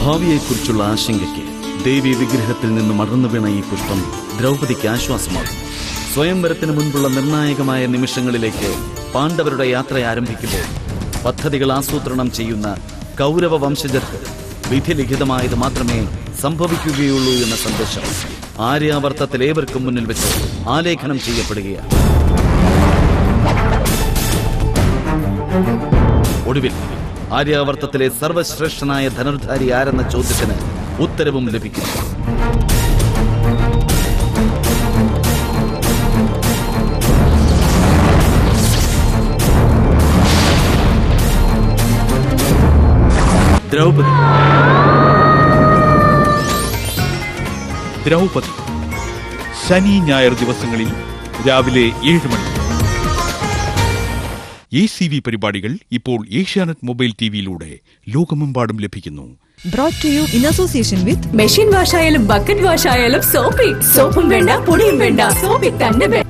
ഭാവിയെക്കുറിച്ചുള്ള ആശങ്കയ്ക്ക് ദേവി വിഗ്രഹത്തിൽ നിന്ന് മടർന്നു വീണ ഈ പുഷ്പം ദ്രൗപദിക്ക് ആശ്വാസമാകും. സ്വയംവരത്തിന് മുൻപുള്ള നിർണായകമായ നിമിഷങ്ങളിലേക്ക് പാണ്ഡവരുടെ യാത്ര ആരംഭിക്കുമ്പോൾ പദ്ധതികൾ ആസൂത്രണം ചെയ്യുന്ന കൗരവ വംശജർക്ക് വിധിലിഖിതമായത് മാത്രമേ സംഭവിക്കുകയുള്ളൂ എന്ന സന്ദേശം ആര്യാവർത്തത്തിൽ ഏവർക്കും മുന്നിൽ വെച്ച് ആലേഖനം ചെയ്യപ്പെടുകയാണ്. ഒടുവിൽ ആര്യാവർത്തത്തിലെ സർവശ്രേഷ്ഠനായ ധനുർധാരി ആരെന്ന ചോദ്യത്തിന് ഉത്തരവും ലഭിക്കുന്നു. ദ്രൗപദി. ദ്രൗപദി ശനി ഞായർ ദിവസങ്ങളിൽ രാവിലെ 7 മണി. ACV പരിപാടികൾ ഇപ്പോൾ ഏഷ്യാനെറ്റ് മൊബൈൽ ടിവിയിലൂടെ ലോകമെമ്പാടും ലഭിക്കുന്നു. Brought to you in association with machine wash ആയാലും ബക്കറ്റ് വാഷ് ആയാലും സോപ്പും വേണ്ട പൊടിയും വേണ്ട, സോപ്പിൽ തന്നെ.